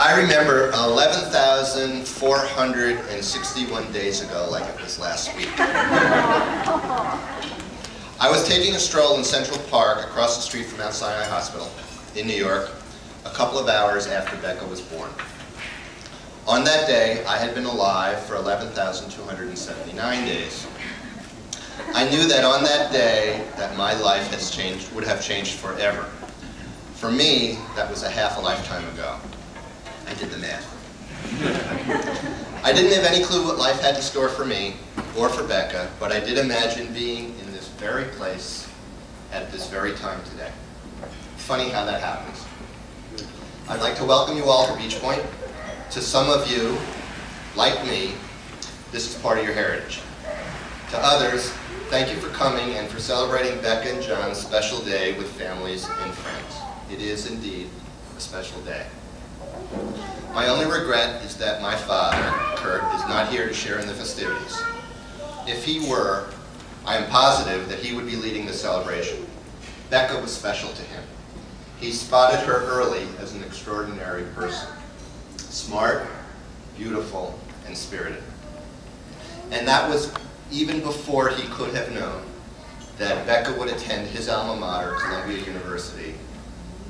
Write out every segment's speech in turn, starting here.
I remember 11,461 days ago, like it was last week. I was taking a stroll in Central Park across the street from Mount Sinai Hospital in New York a couple of hours after Becca was born. On that day, I had been alive for 11,279 days. I knew that on that day that my life would have changed forever. For me, that was a half a lifetime ago. I did the math. I didn't have any clue what life had in store for me or for Becca, but I did imagine being in this very place at this very time today. Funny how that happens. I'd like to welcome you all to Beach Point. To some of you, like me, this is part of your heritage. To others, thank you for coming and for celebrating Becca and John's special day with families and friends. It is indeed a special day. My only regret is that my father, Kurt, is not here to share in the festivities. If he were, I am positive that he would be leading the celebration. Becca was special to him. He spotted her early as an extraordinary person. Smart, beautiful, and spirited. And that was even before he could have known that Becca would attend his alma mater, Columbia University,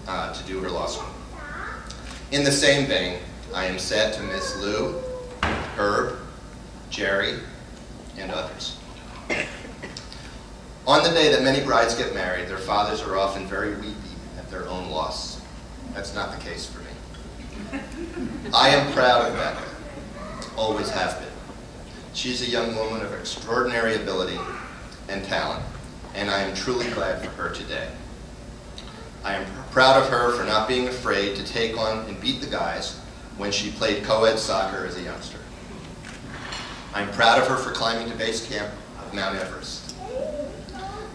to do her law school. In the same vein, I am sad to miss Lou, Herb, Jerry, and others. On the day that many brides get married, their fathers are often very weepy at their own loss. That's not the case for me. I am proud of Becca, always have been. She's a young woman of extraordinary ability and talent, and I am truly glad for her today. I am proud of her for not being afraid to take on and beat the guys when she played co-ed soccer as a youngster. I'm proud of her for climbing to base camp of Mount Everest.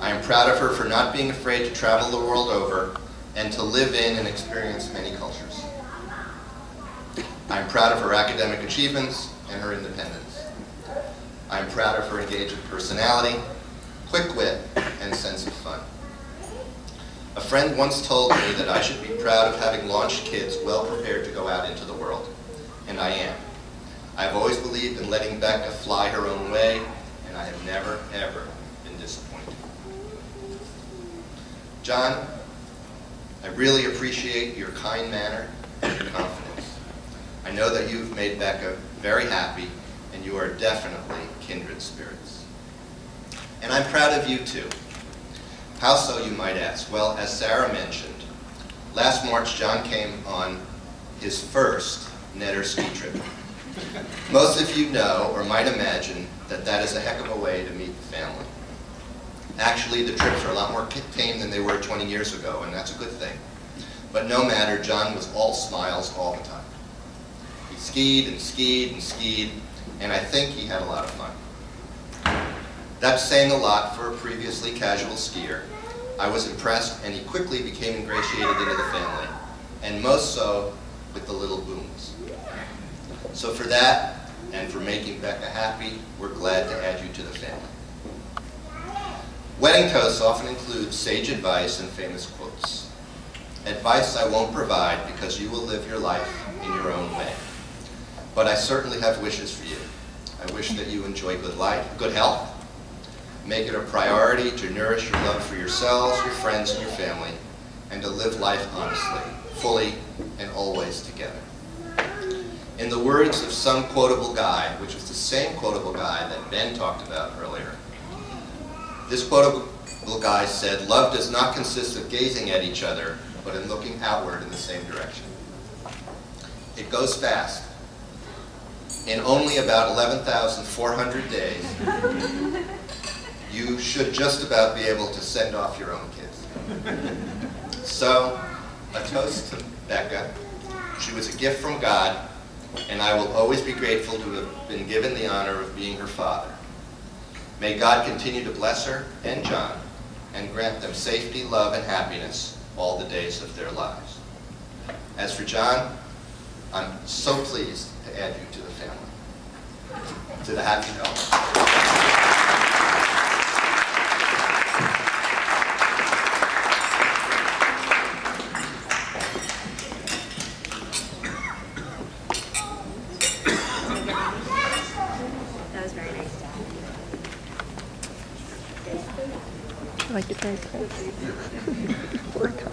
I am proud of her for not being afraid to travel the world over and to live in and experience many cultures. I'm proud of her academic achievements and her independence. I'm proud of her engaging personality, quick wit, and sense of fun. A friend once told me that I should be proud of having launched kids well prepared to go out into the world, and I am. I've always believed in letting Becca fly her own way, and I have never, ever been disappointed. John, I really appreciate your kind manner and your confidence. I know that you've made Becca very happy, and you are definitely kindred spirits. And I'm proud of you too. How so, you might ask? Well, as Sarah mentioned, last March John came on his first Netter ski trip. Most of you know or might imagine that that is a heck of a way to meet the family. Actually, the trips are a lot more tame than they were 20 years ago, and that's a good thing. But no matter, John was all smiles all the time. He skied and skied and skied, and I think he had a lot of fun. That's saying a lot for a previously casual skier. I was impressed, and he quickly became ingratiated into the family, and most so with the little Booms. So for that, and for making Becca happy, we're glad to add you to the family. Wedding toasts often include sage advice and famous quotes. Advice I won't provide because you will live your life in your own way. But I certainly have wishes for you. I wish that you enjoy good health. Make it a priority to nourish your love for yourselves, your friends, and your family, and to live life honestly, fully, and always together. In the words of some quotable guy, which was the same quotable guy that Ben talked about earlier, this quotable guy said, "Love does not consist of gazing at each other, but in looking outward in the same direction." It goes fast. In only about 11,400 days, you should just about be able to send off your own kids. So, a toast to Becca. She was a gift from God, and I will always be grateful to have been given the honor of being her father. May God continue to bless her and John, and grant them safety, love, and happiness all the days of their lives. As for John, I'm so pleased to add you to the family, to the happy couple. like to try to